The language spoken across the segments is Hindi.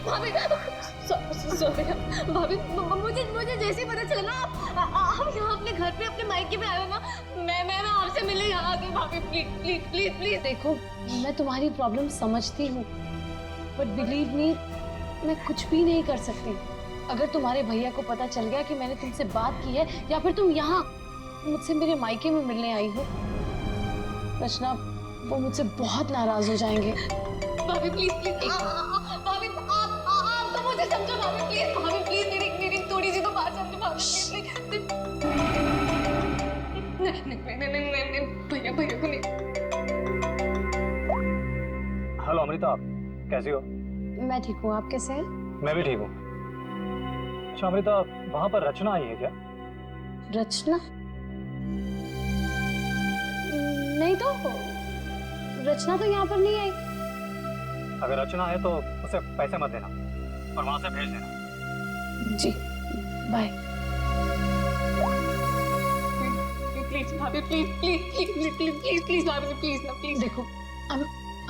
भाभी भाभी मुझे जैसे ही पता चला ना आप यहाँ अपने घर पे अपने मायके में आए हो ना, मैं आपसे मिलने यहाँ आ गई। भाभी प्लीज प्लीज प्लीज प्लीज। देखो मैं तुम्हारी प्रॉब्लम समझती हूँ, बट बिलीव मी मैं कुछ भी नहीं कर सकती। अगर तुम्हारे भैया को पता चल गया कि मैंने तुमसे बात की है या फिर तुम यहाँ मुझसे मेरे मायके में मिलने आई हो, रचना वो मुझसे बहुत नाराज हो जाएंगे। भाभी प्लीज प्लीज भाभी आप तो मुझे समझो। भाभी प्लीज मेरी थोड़ी सी तो बात समझो। भाभी प्लीज नहीं भैया को नहीं। हेलो अमृता, आप कैसी हो? मैं ठीक हूँ, आप कैसे हैं? मैं भी ठीक हूँ। अच्छा अमृता, वहाँ पर रचना आई है क्या? रचना? नहीं तो, रचना तो यहाँ पर नहीं आई। अगर रचना है तो उसे पैसे मत देना और वहाँ से भेज देना। जी बाय। प्लीज भाभी प्लीज भाभी प्लीज ना प्लीज। देखो आई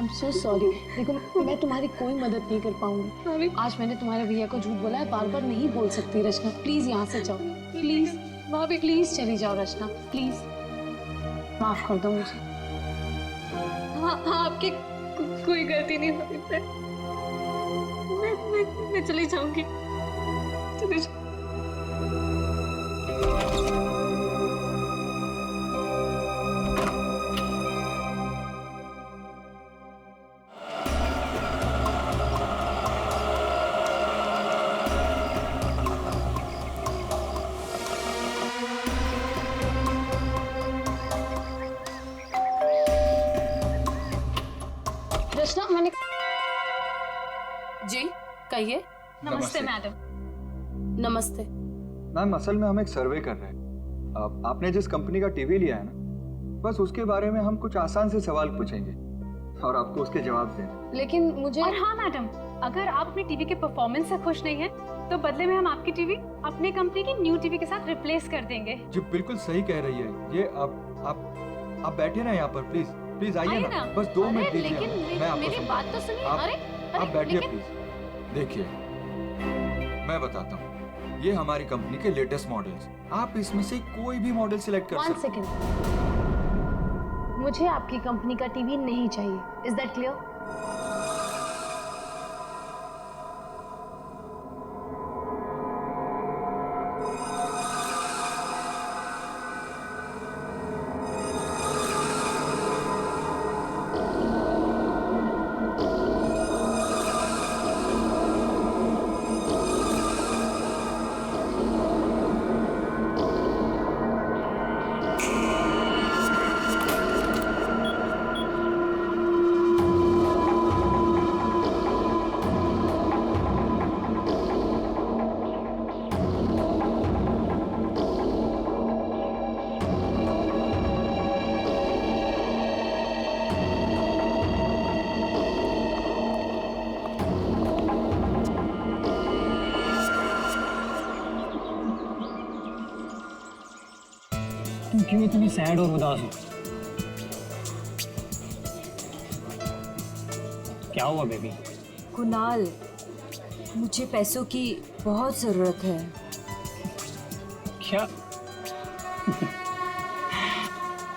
एम सो सॉरी। देखो मैं तुम्हारी कोई मदद नहीं कर पाऊंगी। आज मैंने तुम्हारे भैया को झूठ बोला है, बार बार नहीं बोल सकती रचना। प्लीज यहाँ से जाओ, प्लीज भाभी प्लीज चली जाओ रचना, प्लीज माफ कर दो मुझे। हाँ आपकी कोई गलती नहीं भाभी। मैं चली जाऊंगी। रचना मैंने जी कहिए। नमस्ते मैडम। नमस्ते। मैम असल में हम एक सर्वे कर रहे हैं। आपने जिस कंपनी का टीवी लिया है ना, बस उसके बारे में हम कुछ आसान से सवाल पूछेंगे और आपको उसके जवाब देंगे। लेकिन मुझे और हाँ मैडम, अगर आप अपनी टीवी के परफॉर्मेंस से खुश नहीं हैं, तो बदले में हम आपकी टीवी अपने कंपनी की न्यू टीवी के साथ रिप्लेस कर देंगे। जी बिल्कुल सही कह रही है ये। आप बैठिए ना यहाँ पर, प्लीज प्लीज आइए ना, बस 2 मिनट दीजिए। लेकिन मैं आपको मेरी समझाता बात तो सुनिए। आप- अरे आप बैठिए लेकिन- प्लीज। देखिए मैं बताता हूँ, ये हमारी कंपनी के लेटेस्ट मॉडल्स। आप इसमें से कोई भी मॉडल सिलेक्ट कर 1 सकते सेकेंड। मुझे आपकी कंपनी का टीवी नहीं चाहिए। Is that clear? तुम क्यों इतनी सैड और उदास हो? क्या हुआ बेबी? कुणाल, मुझे पैसों की बहुत जरूरत है। क्या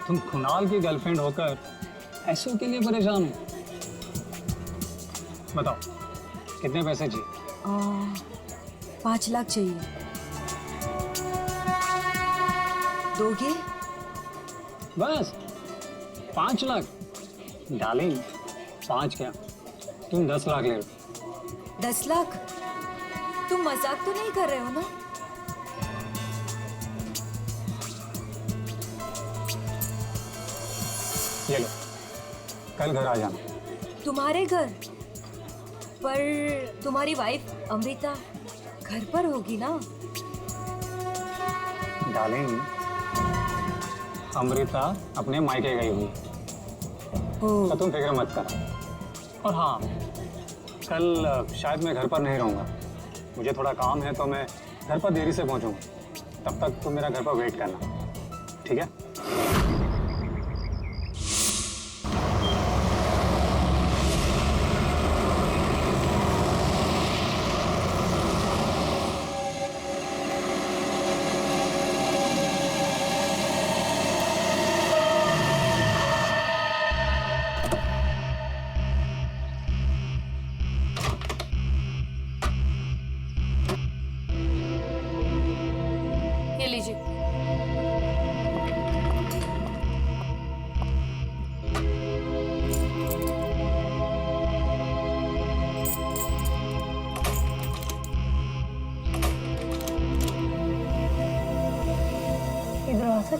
तुम कुणाल की गर्लफ्रेंड होकर पैसों के लिए परेशान हो? बताओ कितने पैसे चाहिए? 5 लाख चाहिए। दोगे? बस 5 लाख? डार्लिंग 5 क्या, तुम 10 लाख ले लो। 10 लाख? तुम मजाक तो नहीं कर रहे हो ना? ये लो, कल घर आ जाना। तुम्हारे घर? पर तुम्हारी वाइफ अमृता घर पर होगी ना? डार्लिंग अमृता अपने मायके गई हुई, तो तुम फिक्र मत करो। और हाँ, कल शायद मैं घर पर नहीं रहूँगा, मुझे थोड़ा काम है तो मैं घर पर देरी से पहुँचूँगा। तब तक तुम मेरा घर पर वेट करना, ठीक है?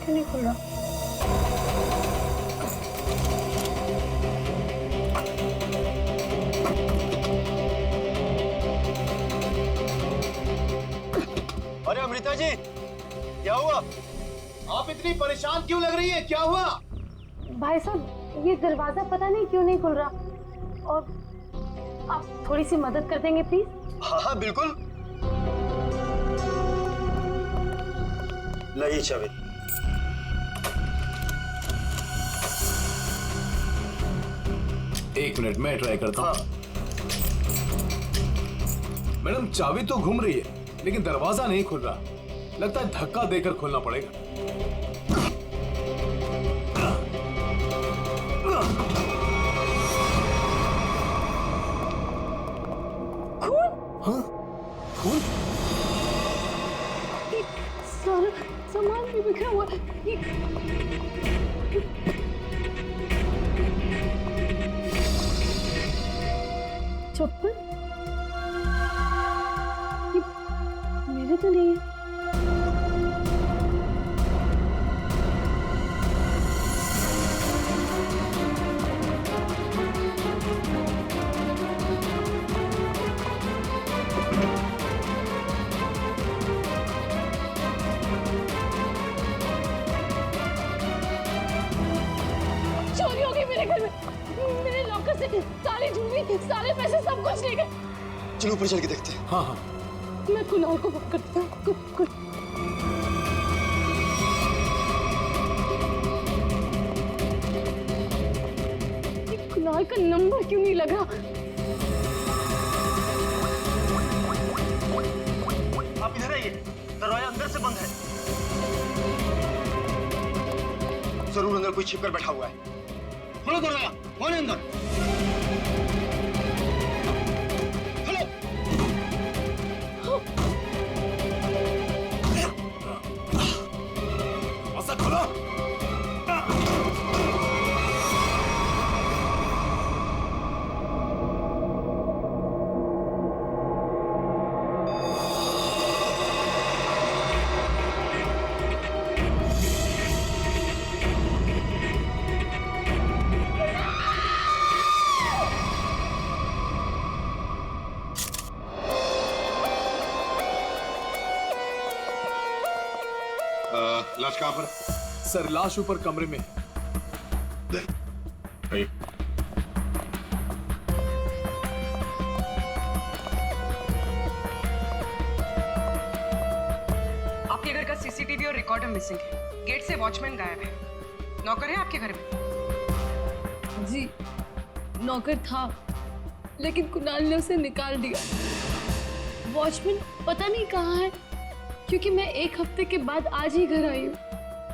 क्यों नहीं खुल रहा? अरे अमृता जी, क्या हुआ? आप इतनी परेशान क्यों लग रही है? क्या हुआ? भाई साहब, ये दरवाजा पता नहीं क्यों नहीं खुल रहा, और आप थोड़ी सी मदद कर देंगे प्लीज? हाँ हाँ बिल्कुल। लाइए चाबी। एक मिनट, मैं ट्राई करता हूँ। हाँ। मैडम, चाबी तो घूम रही है लेकिन दरवाजा नहीं खुल रहा। लगता है धक्का देकर खोलना पड़ेगा। हाँ? खून? सारा सामान भी बिखरा हुआ है। चप्पल? ये मेरे तो नहीं है। चोरी हो गई मेरे घर में। मेरे लॉकर से सारी ज्वेलरी, सारे पैसे, सब कुछ ले गए। चलो ऊपर चल के देखते हैं। हाँ हाँ। मैं कुणाल को फोन करती हूँ। ये कुणाल का नंबर क्यों नहीं लगा? आप इधर आइए, दरवाजा अंदर से बंद है। जरूर अंदर कोई छिपकर बैठा हुआ है। खोलो दरवाजा, कौन है अंदर? खोलो। ऐसा खोलो। लाश कहाँ पर? सर, लाश ऊपर कमरे में। आइए। आपके घर का सीसीटीवी और रिकॉर्डर मिसिंग है। गेट से वॉचमैन गायब है। नौकर है आपके घर में? जी, नौकर था, लेकिन कुणाल ने उसे निकाल दिया। वॉचमैन पता नहीं कहाँ है, क्योंकि मैं एक हफ्ते के बाद आज ही घर आई हूँ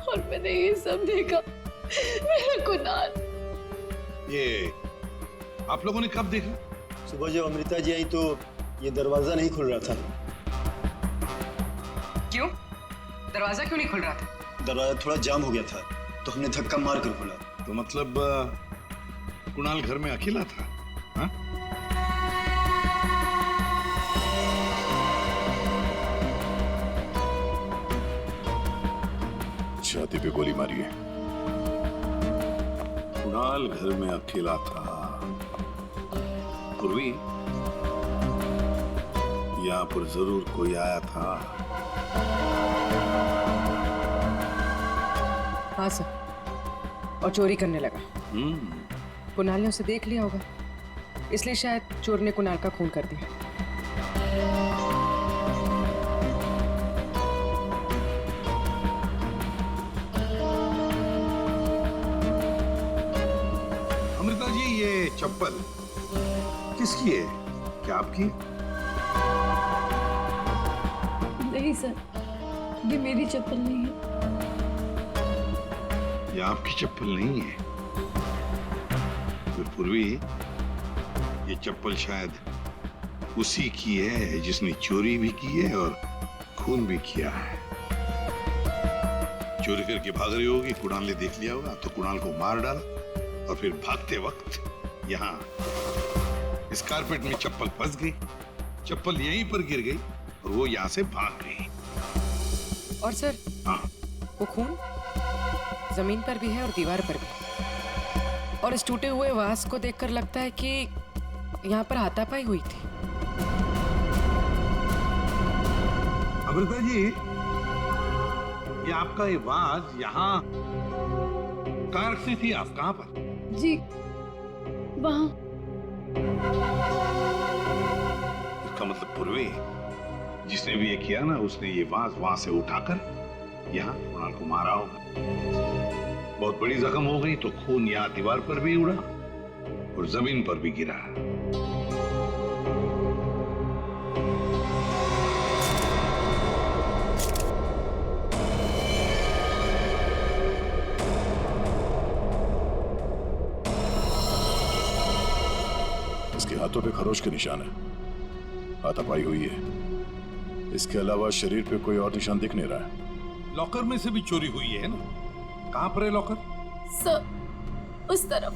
और मैंने ये सब देखा। मेरा कुणाल। ये आप लोगों ने कब देखा? सुबह जब अमृता जी आई तो ये दरवाजा नहीं खुल रहा था। क्यों? दरवाजा क्यों नहीं खुल रहा था? दरवाजा थोड़ा जाम हो गया था तो हमने धक्का मार कर खोला। तो मतलब कुणाल घर में अकेला था? हाँ? छाती पे गोली मारी है। कुणाल घर में अकेला था। पूर्वी, यहाँ पर जरूर कोई आया था। हाँ सर, और चोरी करने लगा। कुणाल ने उसे देख लिया होगा, इसलिए शायद चोर ने कुणाल का खून कर दिया। अमृता जी, ये चप्पल किसकी है? क्या आपकी? नहीं सर, ये मेरी चप्पल नहीं है। ये आपकी चप्पल नहीं है? फिर पूर्वी, ये चप्पल शायद उसी की है जिसने चोरी भी की है और खून भी किया है। चोरी करके भाग रही होगी, कुणाल ने देख लिया होगा तो कुणाल को मार डाला और फिर भागते वक्त यहाँ इस कारपेट में चप्पल फंस गई। चप्पल यहीं पर गिर गई और वो यहाँ से भाग गई। और सर, हाँ, वो खून जमीन पर भी है और दीवार पर भी। और इस टूटे हुए वास को देखकर लगता है कि यहाँ पर हाथापाई हुई थी। अमृता जी, ये आपका ये वाज यहाँ कार से थी, आप कहाँ पर? जी वहाँ। इसका मतलब पूर्वी जिसने भी ये किया ना, उसने ये वाज वहां से उठाकर यहाँ कुणाल को मारा होगा। बहुत बड़ी जख्म हो गई तो खून यहाँ दीवार पर भी उड़ा और जमीन पर भी गिरा। इसके हाथों पे खरोच के निशान है, हाथापाई हुई है। इसके अलावा शरीर पे कोई और निशान दिख नहीं रहा है। लॉकर में से भी चोरी हुई है ना? कहां पर है लॉकर? सर उस तरफ।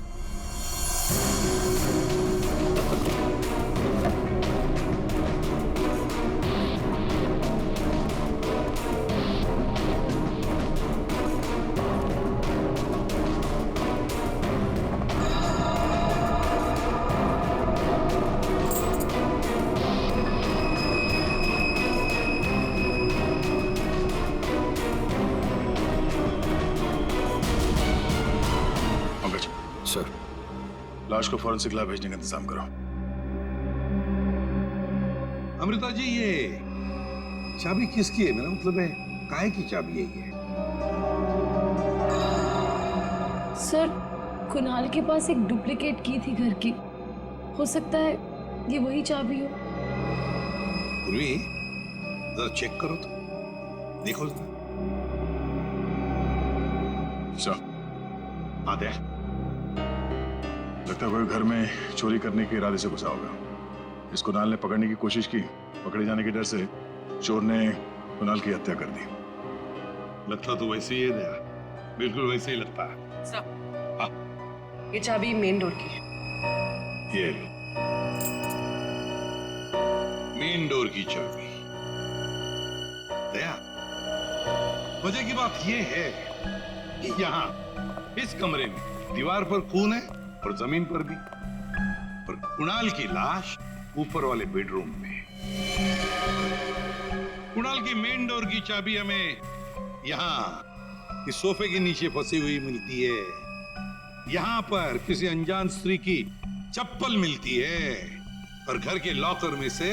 सर, लाश को फॉरेंसिक लैब भेजने का इंतजाम करो। अमृता जी, ये चाबी किसकी है? मेरा मतलब है काहे की चाबी है ये? सर कुणाल के पास एक डुप्लीकेट की थी घर की, हो सकता है ये वही चाबी हो। पूर्वी, जरा चेक करो तो, देखो तो। सर, आदे लगता है कोई घर में चोरी करने के इरादे से घुसा होगा। इस कुणाल ने पकड़ने की कोशिश की, पकड़े जाने के डर से चोर ने कुणाल की हत्या कर दी। लगता तो वैसे ही है दया, बिल्कुल वैसे ही लगता है। सर, ये चाबी मेन डोर की है। ये मेन डोर की चाबी। दया, मजे की बात ये है कि यहाँ इस कमरे में दीवार पर खून है और जमीन पर भी, और कुणाल की लाश ऊपर वाले बेडरूम में। कुणाल की मेन डोर की चाबी हमें यहाँ इस सोफे के नीचे फंसी हुई मिलती है। यहाँ पर किसी अनजान स्त्री की चप्पल मिलती है और घर के लॉकर में से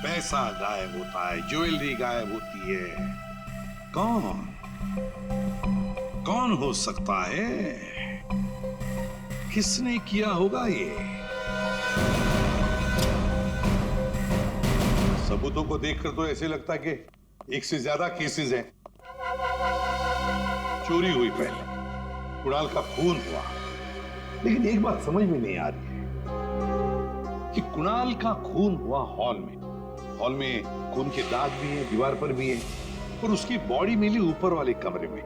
पैसा गायब होता है, ज्वेलरी गायब होती है। कौन हो सकता है? किसने किया होगा ये? सबूतों को देखकर तो ऐसे लगता है कि एक से ज्यादा केसेस हैं। चोरी हुई पहले, कुणाल का खून हुआ, लेकिन एक बात समझ में नहीं आ रही है कि कुणाल का खून हुआ हॉल में। हॉल में खून के दाग भी हैं, दीवार पर भी हैं, और उसकी बॉडी मिली ऊपर वाले कमरे में।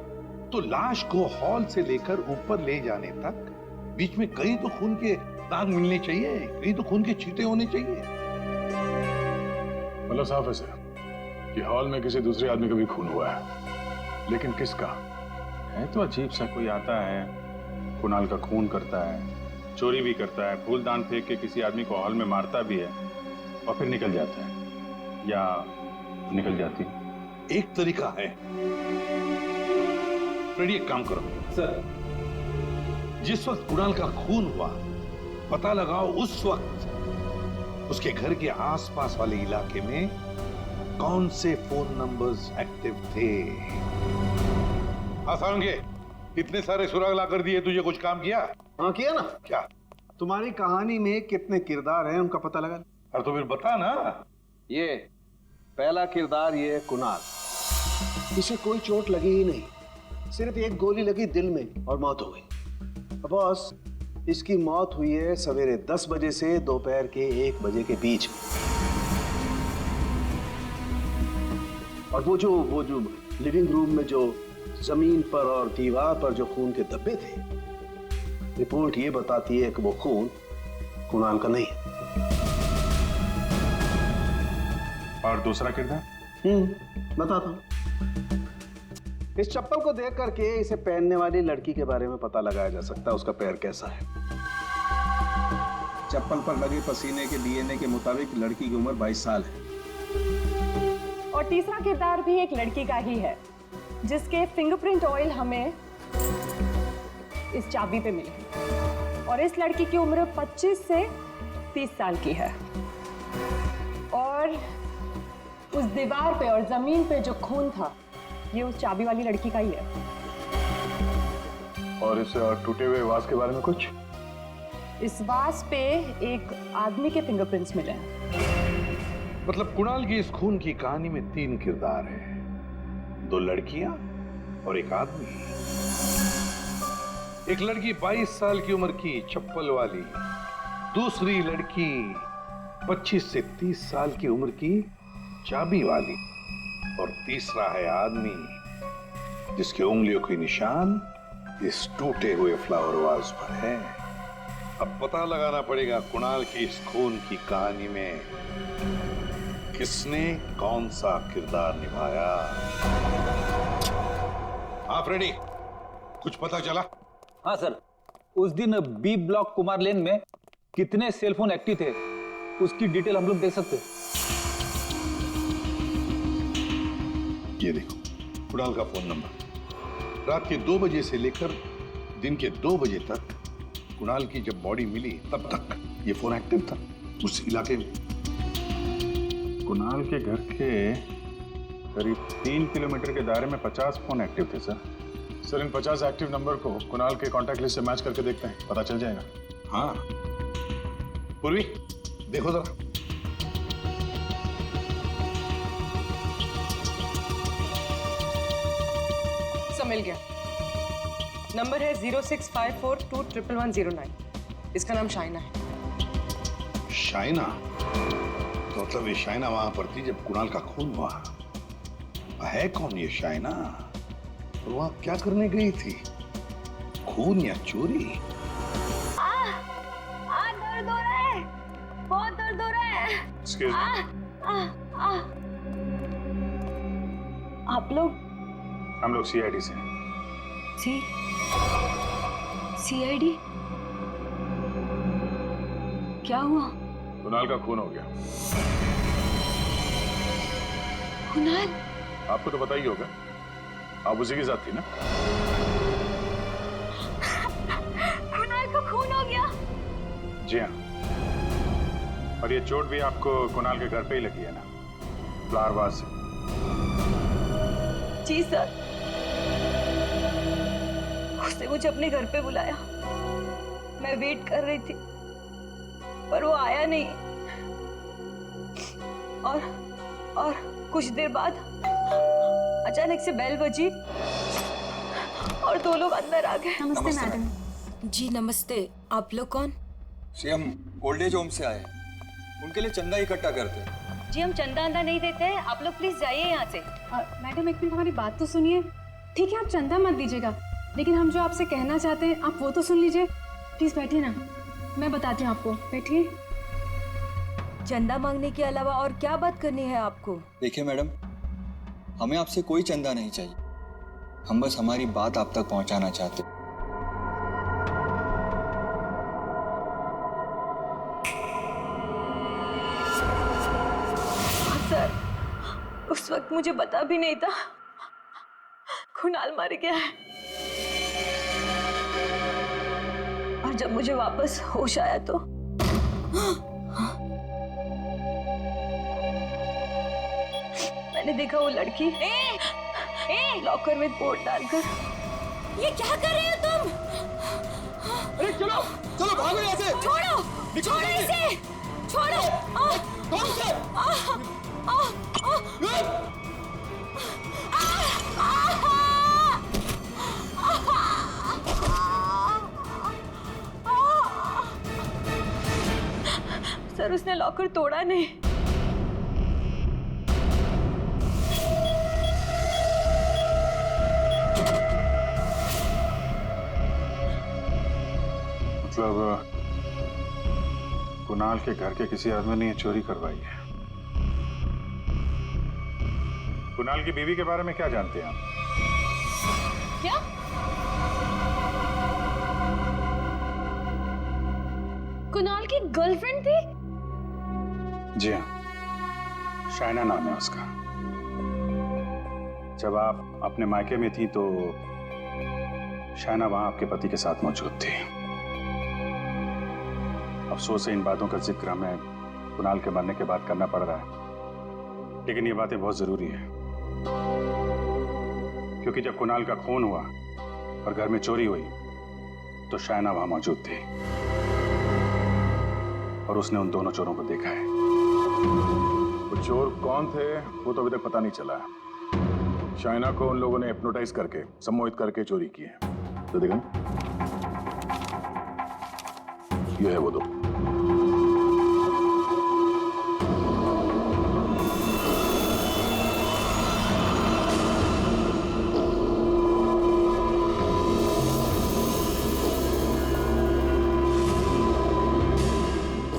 तो लाश को हॉल से लेकर ऊपर ले जाने तक बीच में कहीं तो खून के दाग मिलने चाहिए, कहीं तो खून के छींटे होने चाहिए। मतलब साफ है सर कि हॉल में किसी दूसरे आदमी का भी खून हुआ है, लेकिन किसका है? तो अजीब सा कोई आता है, कुणाल का खून करता है, चोरी भी करता है, फूलदान फेंक के किसी आदमी को हॉल में मारता भी है और फिर निकल जाता है या निकल जाती है। एक तरीका है, फ्रेडी एक काम करो सर, जिस वक्त कुणाल का खून हुआ पता लगाओ उस वक्त उसके घर के आसपास वाले इलाके में कौन से फोन नंबर्स एक्टिव थे। आसान के इतने सारे सुराग ला कर दिए, तुझे कुछ काम किया? हाँ किया ना। क्या? तुम्हारी कहानी में कितने किरदार हैं उनका पता लगा। अरे तो फिर बता ना। ये पहला किरदार, ये कुणाल। इसे कोई चोट लगी ही नहीं, सिर्फ एक गोली लगी दिल में और मौत हो गई। बॉस, इसकी मौत हुई है सवेरे 10 बजे से दोपहर के 1 बजे के बीच। और वो जो लिविंग रूम में जो जमीन पर और दीवार पर जो खून के धब्बे थे, रिपोर्ट ये बताती है कि वो खून कुणाल का नहीं है। और दूसरा किरदार? बताता हूं। इस चप्पल को देख करके इसे पहनने वाली लड़की के बारे में पता लगाया जा सकता है उसका पैर कैसा है। चप्पल पर लगे पसीने के डीएनए के मुताबिक लड़की की उम्र 22 साल है। और तीसरा किरदार भी एक लड़की का ही है जिसके फिंगरप्रिंट ऑयल हमें इस चाबी पे मिली है। और इस लड़की की उम्र 25 से 30 साल की है। और उस दीवार पे और जमीन पे जो खून था ये उस चाबी वाली लड़की का ही है। और इस टूटे हुए वास के बारे में कुछ? इस वास पे एक आदमी के फिंगरप्रिंट्स मिले हैं। मतलब कुणाल की इस खून की कहानी में 3 किरदार हैं, 2 लड़कियां और एक आदमी। एक लड़की 22 साल की उम्र की चप्पल वाली, दूसरी लड़की 25 से 30 साल की उम्र की चाबी वाली, और तीसरा है आदमी जिसके उंगलियों के निशान इस टूटे हुए फ्लावर वाज पर है। अब पता लगाना पड़ेगा कुणाल की इस खून की कहानी में किसने कौन सा किरदार निभाया। आप रेडी? कुछ पता चला? हाँ सर, उस दिन बी ब्लॉक कुमार लेन में कितने सेलफोन एक्टिव थे उसकी डिटेल हम लोग देख सकते हैं। ये देखो कुणाल का फोन नंबर। रात के 2 बजे से लेकर दिन के 2 बजे तक कुणाल की जब बॉडी मिली तब तक ये फोन एक्टिव था उस इलाके में। कुणाल के घर के करीब 3 किलोमीटर के दायरे में 50 फोन एक्टिव थे सर। सर इन 50 एक्टिव नंबर को कुणाल के कॉन्टैक्ट लिस्ट से मैच करके देखते हैं, पता चल जाएगा। हाँ पूर्वी देखो जरा। सब मिल गया। नंबर है 0654211109। इसका नाम शाइना है। शाइना? तो मतलब ये शाइना वहां पर थी जब कुणाल का खून हुआ। है कौन ये शाइना और वहां क्या करने गई थी? खून या चोरी? दर्द हो रहा है, बहुत दर्द हो रहा है। Excuse me. आप लोग? हम लोग सीआईडी से हैं। सीआईडी? क्या हुआ? कुणाल का खून हो गया। कुणाल? आपको तो पता ही होगा, आप उसी के साथ थी ना? कुणाल को खून हो गया। जी हाँ, और ये चोट भी आपको कुणाल के घर पे ही लगी है ना, फ्लावर वाज से? जी सर, उसने मुझे अपने घर पे बुलाया। मैं वेट कर रही थी पर वो आया नहीं। और कुछ देर बाद अचानक से बेल बजी और 2 लोग अंदर आ गए। नमस्ते मैडम। जी नमस्ते। आप लोग कौन? जी हम ओल्ड एज होम से आए, उनके लिए चंदा इकट्ठा करते हैं। जी हम चंदा अंदा नहीं देते हैं, आप लोग प्लीज जाइए यहाँ से। मैडम एक मिनट हमारी बात तो सुनिए। ठीक है आप चंदा मत दीजिएगा, लेकिन हम जो आपसे कहना चाहते हैं आप वो तो सुन लीजिए। प्लीज बैठिए ना, मैं बताती हूँ आपको। बैठिए। चंदा मांगने के अलावा और क्या बात करनी है आपको? देखिए मैडम, हमें आपसे कोई चंदा नहीं चाहिए, हम बस हमारी बात आप तक पहुंचाना चाहते। सर उस वक्त मुझे पता भी नहीं था कुणाल मर गया है। और जब मुझे वापस होश आया तो मैंने देखा वो लड़की लॉकर में बोर्ड डालकर। ये क्या कर रहे हो तुम? अरे चलो चलो भागो यहाँ से। छोड़ो छोड़ो इसे, छोड़ो। कौन से? सर उसने लॉकर तोड़ा नहीं। मतलब कुणाल के घर के किसी आदमी ने ये चोरी करवाई है। कुणाल की बीवी के बारे में क्या जानते हैं आप? क्या? कुणाल की गर्लफ्रेंड थी? जी हाँ, शाइना नाम है उसका। जब आप अपने मायके में थी तो शाइना वहां आपके पति के साथ मौजूद थी। अफसोस है इन बातों का जिक्र हमें कुणाल के मरने के बाद करना पड़ रहा है, लेकिन ये बातें बहुत जरूरी है, क्योंकि जब कुणाल का खून हुआ और घर में चोरी हुई तो शाइना वहां मौजूद थी और उसने उन दोनों चोरों को देखा है। वो चोर कौन थे वो तो अभी तक पता नहीं चला। शाइना को उन लोगों ने हिप्नोटाइज करके, सम्मोहित करके चोरी की है। तो देखा, ये है वो दो।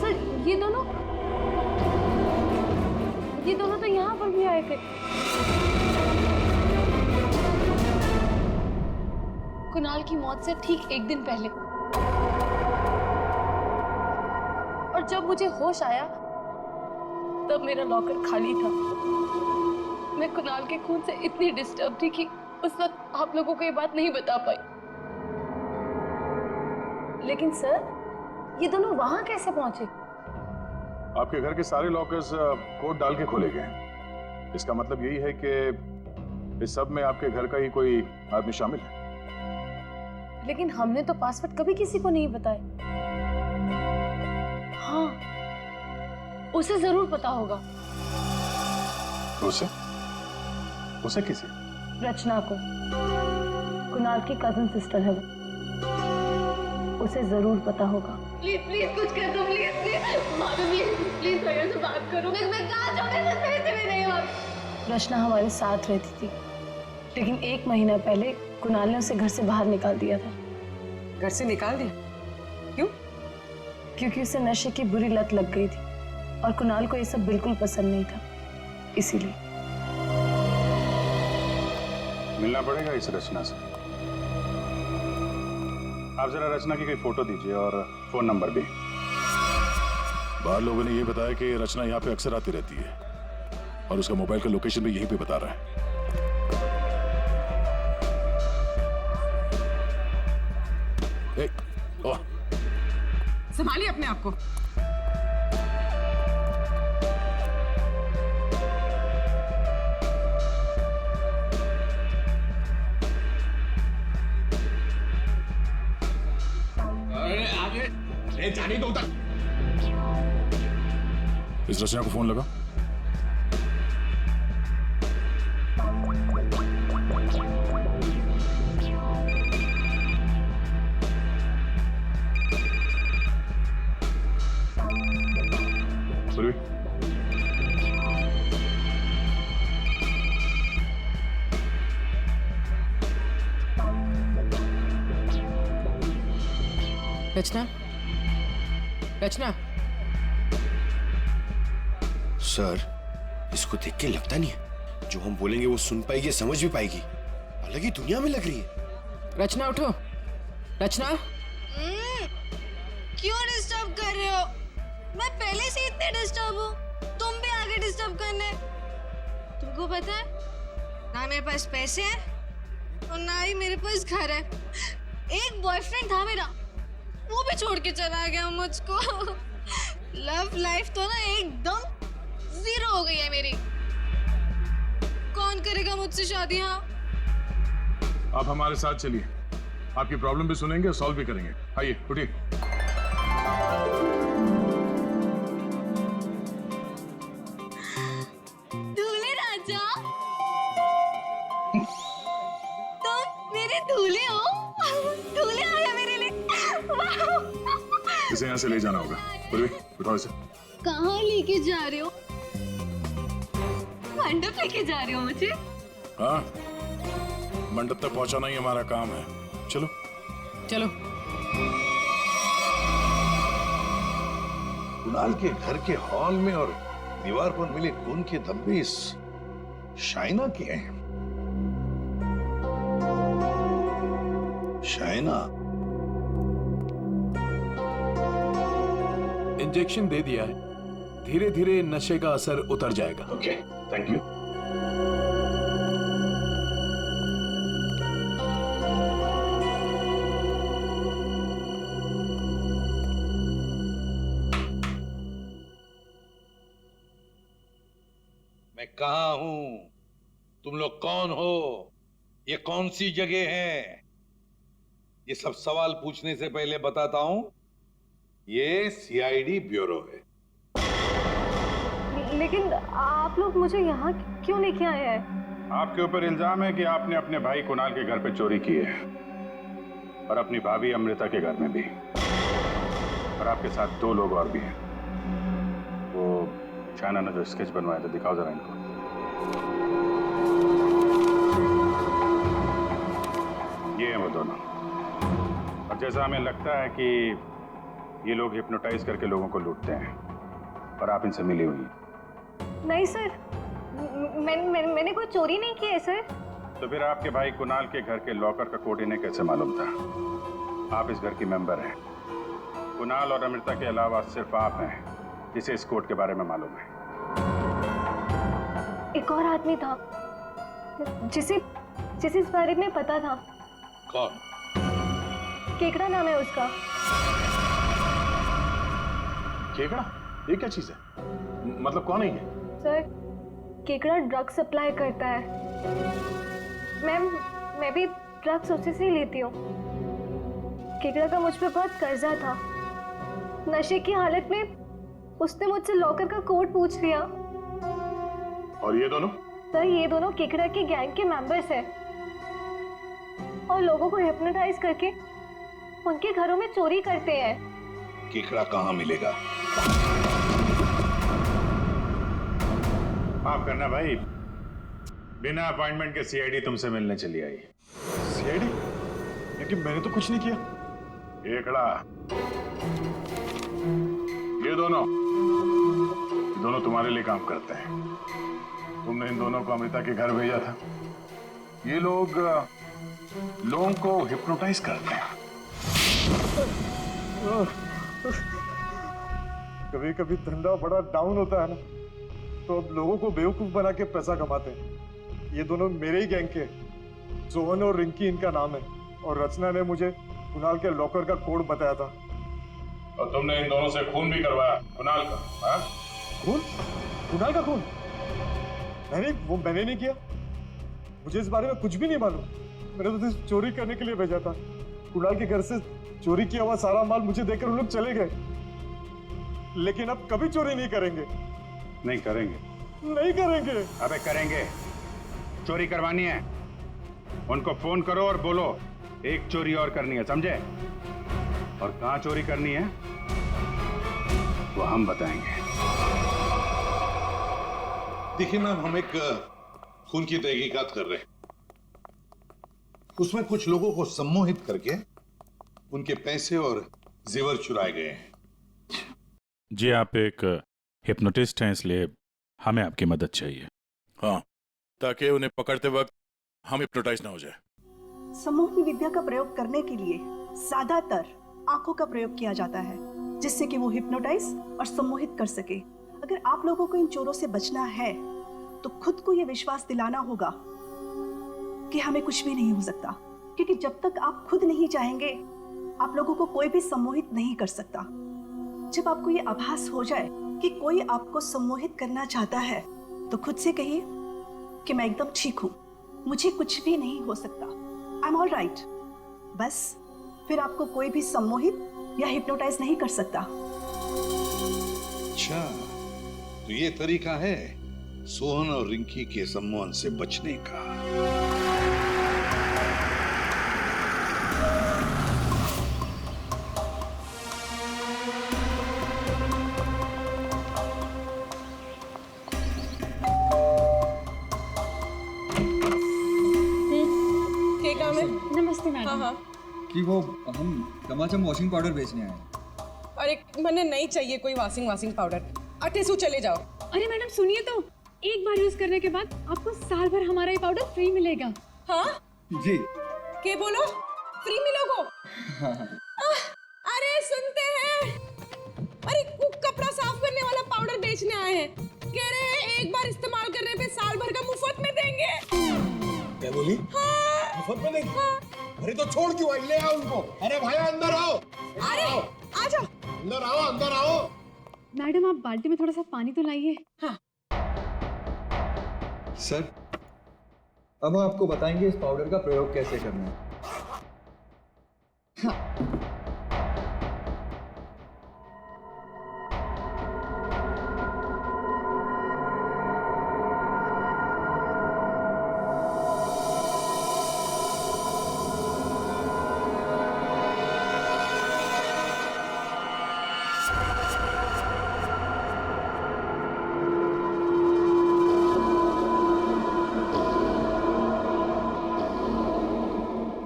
सर ये दोनों तो यहाँ पर भी आए थे। कुणाल की मौत से ठीक एक दिन पहले। और जब मुझे होश आया तब मेरा लॉकर खाली था। मैं कुणाल के खून से इतनी डिस्टर्ब थी कि उस वक्त आप लोगों को ये बात नहीं बता पाई। लेकिन सर, ये दोनों वहां कैसे पहुंचे? आपके घर के सारे लॉकर्स कोड डाल के खोले गए हैं। इसका मतलब यही है कि इस सब में आपके घर का ही कोई आदमी शामिल है। लेकिन हमने तो पासवर्ड कभी किसी को नहीं बताया। हाँ, उसे जरूर पता होगा। उसे? उसे किसे? रचना को। कुणाल की कजिन सिस्टर है वो। उसे जरूर पता होगा। प्लीज प्लीज कुछ कर दो, प्लीज प्लीज भाभी, प्लीज प्लीज भैया से बात करो। मैं कहाँ जाऊँ, मैं पैसे भी नहीं भाभी। रचना हमारे साथ रहती थी, लेकिन 1 महीना पहले कुणाल ने उसे घर से बाहर निकाल दिया था। घर से निकाल दिया? क्यों? क्योंकि उसे नशे की बुरी लत लग गई थी और कुणाल को ये सब बिल्कुल पसंद नहीं था, इसीलिए। मिलना पड़ेगा इस रचना से। आप जरा रचना की कोई फोटो दीजिए और फोन नंबर भी। बाहर लोगों ने ये बताया कि रचना यहाँ पे अक्सर आती रहती है और उसका मोबाइल का लोकेशन भी यहीं पे बता रहा है। संभालिए अपने आप को। आगे जाने दो उधर। इस रचना को फोन लगा। रचना, रचना। सर, इसको देख के लगता नहीं है जो हम बोलेंगे वो सुन पाएगी, समझ भी पाएगी। अलग ही दुनिया में लग रही है। रचना उठो। रचना, क्यों डिस्टर्ब कर रहे हो? मैं पहले से इतने डिस्टर्ब हूँ, तुम भी आगे डिस्टर्ब करने। तुमको पता है ना, मेरे पास पैसे हैं और ना ही मेरे पास घर है। एक बॉयफ्रेंड था मेरा, वो भी छोड़ के चला गया मुझको। लव लाइफ तो ना एकदम 0 हो गई है मेरी। कौन करेगा मुझसे शादी? हाँ, आप हमारे साथ चलिए, आपकी प्रॉब्लम भी सुनेंगे और सॉल्व भी करेंगे। आइए उठिए। दूल्हे राजा, तुम मेरे दूल्हे हो। दूल्हे आया मेरे लिए। इसे यहाँ से ले जाना होगा। उठाओ इसे। कहाँ लेके जा रहे हो? मंडप लेके जा रहे हो मुझे? हाँ, मंडप तक पहुंचाना ही हमारा काम है। चलो चलो। कुणाल के घर के हॉल में और दीवार पर मिले खून के धब्बे इस शाइना के हैं। शाइना? इंजेक्शन दे दिया है, धीरे धीरे नशे का असर उतर जाएगा। Okay, thank you. मैं कहाँ हूं? तुम लोग कौन हो? ये कौन सी जगह है? ये सब सवाल पूछने से पहले बताता हूं, ये सीआईडी ब्यूरो है। लेकिन आप लोग मुझे यहाँ क्यों लेके आए हैं? आपके ऊपर इल्जाम है कि आपने अपने भाई कुणाल के घर पे चोरी की है, और अपनी भाभी अमृता के घर में भी, और आपके साथ 2 लोग और भी हैं। वो शाइना ने जो स्केच बनवाया था, दिखाओ जरा इनको। ये हैं वो दोनों। और जैसा हमें लगता है कि ये लोग हिप्नोटाइज करके लोगों को लूटते हैं, और आप इनसे मिली हुई हैं। नहीं सर, मैंने कोई चोरी नहीं की है सर। तो फिर आपके भाई कुणाल के घर के लॉकर का कोड इन्हें कैसे मालूम था? आप इस घर की मेंबर हैं। कुणाल और अमृता के अलावा सिर्फ आप हैं जिसे इस कोड के बारे में मालूम है। एक और आदमी था जिसे इस बारे में पता था। कौन? केकड़ा नाम है उसका। केकड़ा? ये क्या चीज है? मतलब कौन है ये? सर, केकड़ा ड्रग सप्लाई करता है। मैं भी ड्रग्स उसी से ही लेती हूँ। केकड़ा का मुझ पे बहुत कर्जा था। नशे की हालत में उसने मुझसे लॉकर का कोड पूछ लिया। और ये दोनों? सर, ये दोनों केकड़ा के गैंग के मेंबर्स हैं और लोगों को हिप्नोटाइज करके उनके घरों में चोरी करते हैं। केकड़ा कहाँ मिलेगा? माफ करना भाई, बिना अपॉइंटमेंट के सीआईडी तुमसे मिलने चली आई। सीआईडी? लेकिन मैंने तो कुछ नहीं किया। केकड़ा, ये दोनों तुम्हारे लिए काम करते हैं। तुमने इन दोनों को अमृता के घर भेजा था। ये लोग लोगों को हिप्नोटाइज करते हैं। कभी कभी धंधा बड़ा डाउन होता है ना, तो अब लोगों को बेवकूफ बना के पैसा कमाते हैं। ये दोनों मेरे ही गैंग के, सोहन और रिंकी इनका नाम है, और रचना ने मुझे कुणाल के लॉकर का कोड बताया था। और तुमने इन दोनों से खून भी करवाया कुणाल का? हाँ? खून? कुणाल का खून? मैंने नहीं किया। मुझे इस बारे में कुछ भी नहीं मालूम। मैंने तो सिर्फ चोरी करने के लिए भेजा था। कुणाल के घर से चोरी किया हुआ सारा माल मुझे देकर उन लोग चले गए। लेकिन अब कभी चोरी नहीं करेंगे। नहीं करेंगे? नहीं करेंगे। अबे करेंगे। चोरी करवानी है, उनको फोन करो और बोलो एक चोरी और करनी है, समझे? और कहाँ चोरी करनी है वो हम बताएंगे। देखिए मैम, हम एक खून की तहकीकात कर रहे हैं। उसमें कुछ लोगों को सम्मोहित करके उनके पैसे और जेवर चुराए गए हैं। जी, आप एक हिप्नोटिस्ट हैं, इसलिए हमें आपकी मदद चाहिए। हाँ, ताकि उन्हें पकड़ते वक्त हम हिप्नोटाइज ना हो जाए। सम्मोहन विद्या का प्रयोग करने के लिए ज्यादातर आंखों का प्रयोग किया जाता है, जिससे कि वो हिप्नोटाइज और सम्मोहित कर सके। अगर आप लोगों को इन चोरों से बचना है तो खुद को ये विश्वास दिलाना होगा कि हमें कुछ भी नहीं हो सकता, क्योंकि जब तक आप खुद नहीं चाहेंगे आप लोगों को कोई भी सम्मोहित नहीं कर सकता। जब आपको ये आभास हो जाए कि कोई आपको सम्मोहित करना चाहता है तो खुद से कहिए कि मैं एकदम ठीक हूँ, मुझे कुछ भी नहीं हो सकता, आई एम ऑल राइट। बस फिर आपको कोई भी सम्मोहित या हिप्नोटाइज नहीं कर सकता। अच्छा, तो ये तरीका है सोहन और रिंकी के सम्मोहन से बचने का। नमस्ते मैडम। हाँ, कि वो हम चमाचम वॉशिंग पाउडर बेचने आए हैं। अरे मैंने नहीं चाहिए कोई वॉशिंग पाउडर। अटेसू चले जाओ। अरे मैडम सुनिए तो, एक बार यूज करने के बाद आपको साल भर हमारा ये पाउडर फ्री मिलेगा। हाँ जी। के बोलो? फ्री मिलोगो। अरे सुनते हैं, अरे कुक कपड़ा साफ करने वाला पाउडर बेचने आए हैं, कह रहे हैं एक बार इस्तेमाल करने पे साल भर का मुफ्त में देंगे। क्या बोली? हाँ। मुफ्त में देंगे? अरे तो छोड़ क्यों आई? ले आओ उनको। अरे भाई अंदर आओ। अरे आजा। अंदर आओ, अंदर आओ। मैडम आप बाल्टी में थोड़ा सा पानी तो लाइए। हाँ। सर, अब हम आपको बताएंगे इस पाउडर का प्रयोग कैसे करना है।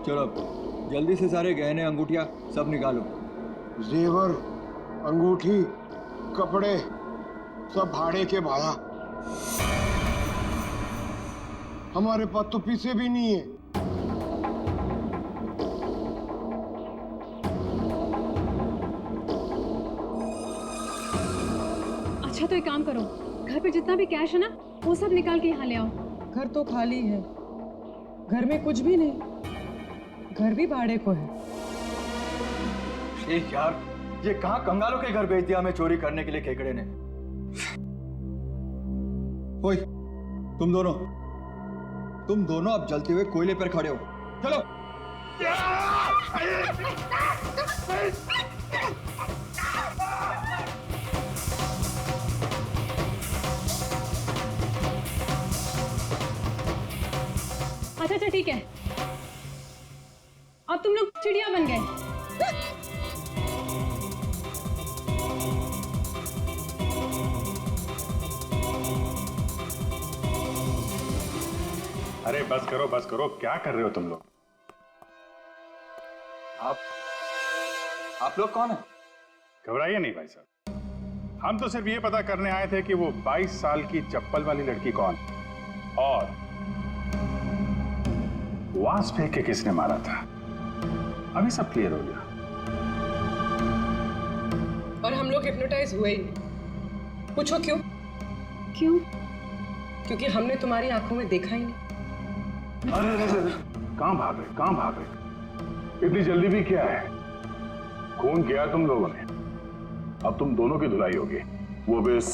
चलो जल्दी से सारे गहने अंगूठियां सब निकालो। जेवर, अंगूठी, कपड़े सब भाड़े के भाड़ा। हमारे पास तो पैसे भी नहीं है। अच्छा तो एक काम करो, घर पे जितना भी कैश है ना वो सब निकाल के यहाँ ले आओ। घर तो खाली है, घर में कुछ भी नहीं, घर भी भाड़े को है। यार, ये कहाँ कंगालों के घर भेज दिया हमें चोरी करने के लिए केकड़े ने। ओए, तुम दोनों अब जलते हुए कोयले पर खड़े हो। चलो। अच्छा ठीक है, अब तुम लोग चिड़िया बन गए। अरे बस करो, क्या कर रहे हो तुम लोग? आप लोग कौन है? घबराइए नहीं भाई साहब, हम तो सिर्फ ये पता करने आए थे कि वो 22 साल की चप्पल वाली लड़की कौन और वास फेंक के किसने मारा था। अभी सब क्लियर हो गया। और हम लोग हिप्नोटाइज हुए ही नहीं। पूछो क्यों? क्यों? क्योंकि हमने तुम्हारी आंखों में देखा ही नहीं। अरे कहां भागे? इतनी जल्दी भी क्या है? खून किया तुम लोगों ने, अब तुम दोनों की धुलाई होगी, वो भी इस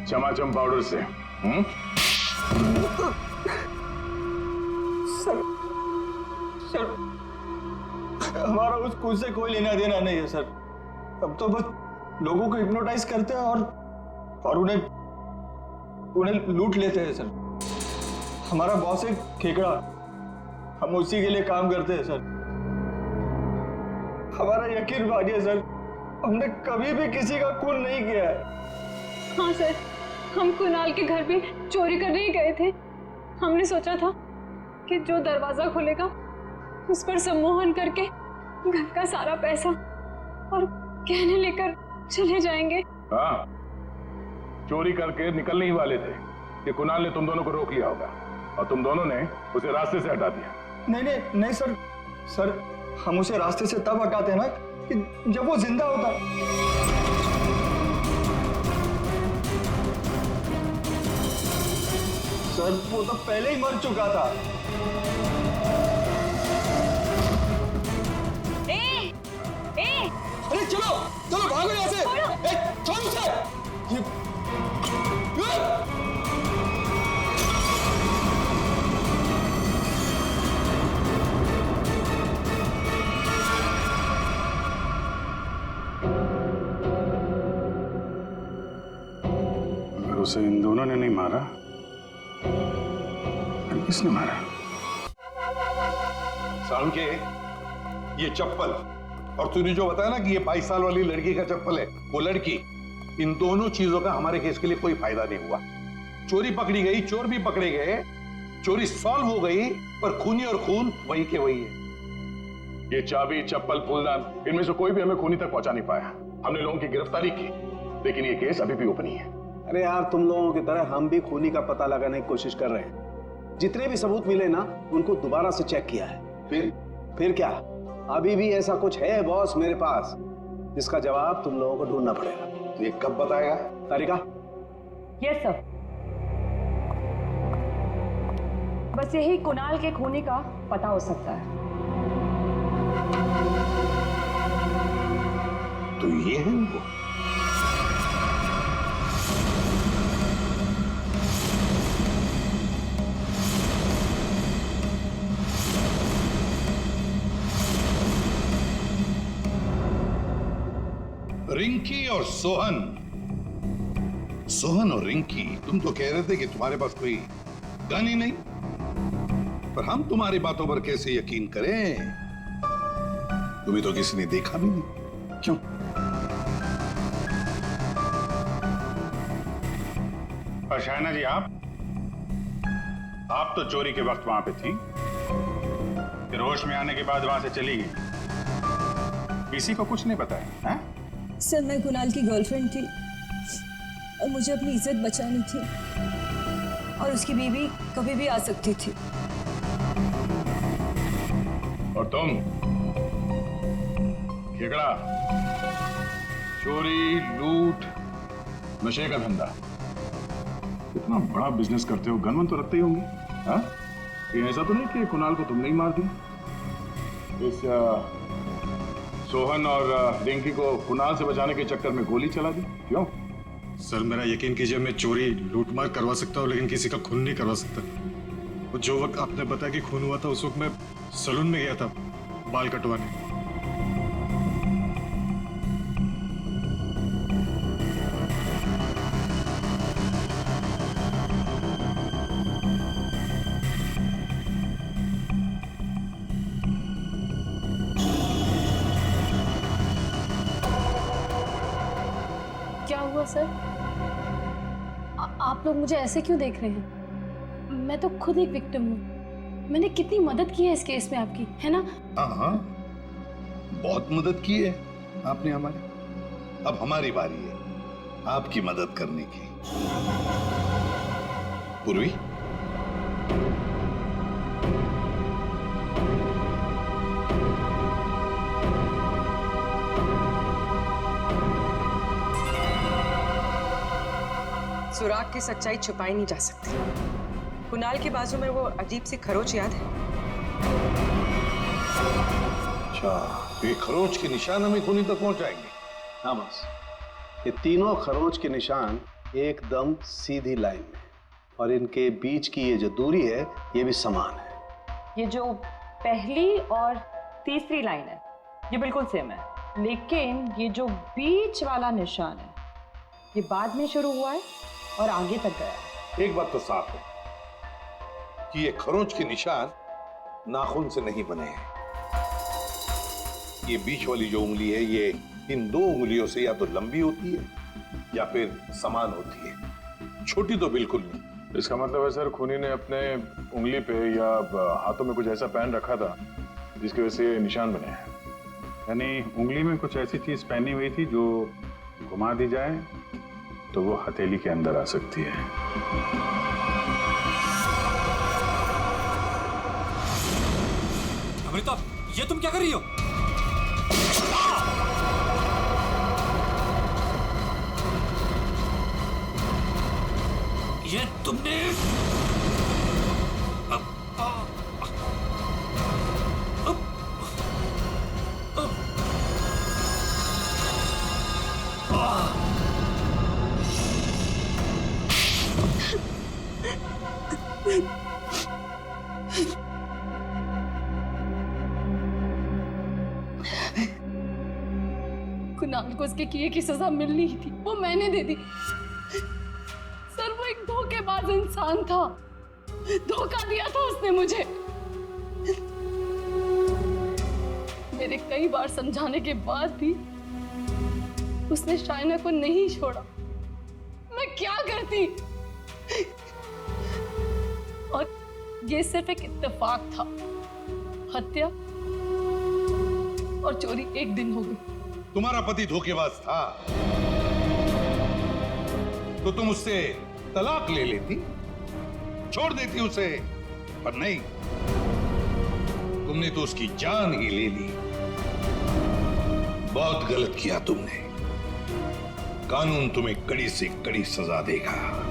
चमाचम पाउडर से। सर, हमारा उस खून से कोई लेना देना नहीं है सर। अब तो बस लोगों को हिप्नोटाइज करते हैं और उन्हें लूट लेते हैं सर। हमारा बॉस है खेकड़ा, हम उसी के लिए काम करते हैं सर। हमारा यकीन मानिए सर, हमने कभी भी किसी का खून नहीं किया है। हाँ सर, हम कुणाल के घर पे चोरी करने ही गए थे। हमने सोचा था कि जो दरवाजा खुलेगा उस पर सम्मोहन करके घर का सारा पैसा और गहने लेकर चले जाएंगे। हाँ, चोरी करके निकलने ही वाले थे कि कुणाल ने तुम दोनों को रोक लिया होगा और तुम दोनों ने उसे रास्ते से हटा दिया। नहीं सर, हम उसे रास्ते से तब हटाते हैं ना कि जब वो जिंदा होता। सर, वो तो पहले ही मर चुका था। अरे चलो भागो यहाँ से। छोड़ो उसे। अगर उसे इन दोनों ने नहीं मारा, फिर किसने मारा? सालुंके, ये चप्पल और तूने जो बताया ना कि ये 22 साल वाली लड़की का चप्पल है, वो लड़की, इन दोनों चीजों का हमारे केस के लिए कोई फायदा नहीं हुआ। चोरी पकड़ी गई, चोर भी पकड़े गए, चोरी सॉल्व हो गई, पर खूनी और खून वही के वही है। ये चाबी, चप्पल, फूलदान, इनमें से कोई भी हमें खूनी तक पहुंचा नहीं पाया। हमने लोगों की गिरफ्तारी की, लेकिन ये केस अभी भी ओपन ही है। अरे यार, तुम लोगों की तरह हम भी खूनी का पता लगाने की कोशिश कर रहे हैं। जितने भी सबूत मिले ना, उनको दोबारा से चेक किया है। फिर क्या? अभी भी ऐसा कुछ है बॉस मेरे पास जिसका जवाब तुम लोगों को ढूंढना पड़ेगा। तो ये कब बताएगा? तारिका? Yes sir. बस यही कुणाल के खूनी का पता हो सकता है। तो ये है वो। रिंकी और सोहन और रिंकी, तुम तो कह रहे थे कि तुम्हारे पास कोई गन ही नहीं, पर हम तुम्हारी बातों पर कैसे यकीन करें? तुम्हें तो किसी ने देखा भी नहीं। क्यों? और शायना जी, आप तो चोरी के वक्त वहां पे थी, फिर होश में आने के बाद वहां से चली गई, किसी को कुछ नहीं पता है? सर, मैं कुणाल की गर्लफ्रेंड थी और मुझे अपनी इज्जत बचानी थी, और उसकी बीवी कभी भी आ सकती थी। और तुम? खेकड़ा, चोरी, लूट, नशे का धंधा, इतना बड़ा बिजनेस करते हो, गन तो रखते ही होंगे। हाँ? ये ऐसा तो नहीं कि कुणाल को तुमने ही मार दिया? इस सोहन और रिंकी को कुणाल से बचाने के चक्कर में गोली चला दी, क्यों? सर, मेरा यकीन कीजिए, मैं चोरी लूटमार करवा सकता हूँ, लेकिन किसी का खून नहीं करवा सकता। और जो वक्त आपने बताया कि खून हुआ था, उस वक्त मैं सैलून में गया था बाल कटवाने। क्या हुआ सर? आप लोग मुझे ऐसे क्यों देख रहे हैं? मैं तो खुद एक विक्टिम हूँ। मैंने कितनी मदद की है इस केस में आपकी, है ना? हाँ, बहुत मदद की है आपने हमारी। अब हमारी बारी है आपकी मदद करने की। पूर्वी, सुराग की सच्चाई छुपाई नहीं जा सकती। कुणाल के बाजू में वो अजीब सी खरोच याद है? अच्छा, ये खरोच के निशान हमें खूनी तक पहुंचाएंगे? हाँ बस, ये तीनों खरोच के निशान एकदम सीधी लाइन में, और इनके बीच की ये जो दूरी है ये भी समान है। ये जो पहली और तीसरी लाइन है ये बिल्कुल सेम है, लेकिन ये जो बीच वाला निशान है ये बाद में शुरू हुआ है और आगे तक गया है। एक बात तो साफ है कि ये खरोच के निशान नाखून से नहीं बने हैं। ये बीच वाली जो उंगली है ये इन दो उंगलियों से या तो लंबी होती है या फिर समान होती है, छोटी तो बिल्कुल नहीं। इसका मतलब है सर, खूनी ने अपने उंगली पे या हाथों में कुछ ऐसा पहन रखा था जिसकी वजह से निशान बने हैं। यानी उंगली में कुछ ऐसी चीज पहनी हुई थी जो घुमा दी जाए तो वो हथेली के अंदर आ सकती है। अमृता, ये तुम क्या कर रही हो? ये तुमने कुणाल को उसके किए की सजा मिलनी ही थी, वो मैंने दे दी। सर, वो एक धोखेबाज इंसान था, धोखा दिया था उसने मुझे। मेरे कई बार समझाने के बाद भी उसने शाइना को नहीं छोड़ा। मैं क्या करती? और ये सिर्फ एक इत्तेफाक था। हत्या और चोरी एक दिन हो गई। तुम्हारा पति धोखेबाज था तो तुम उससे तलाक ले लेती, छोड़ देती उसे, पर नहीं, तुमने तो उसकी जान ही ले ली। बहुत गलत किया तुमने। कानून तुम्हें कड़ी से कड़ी सजा देगा।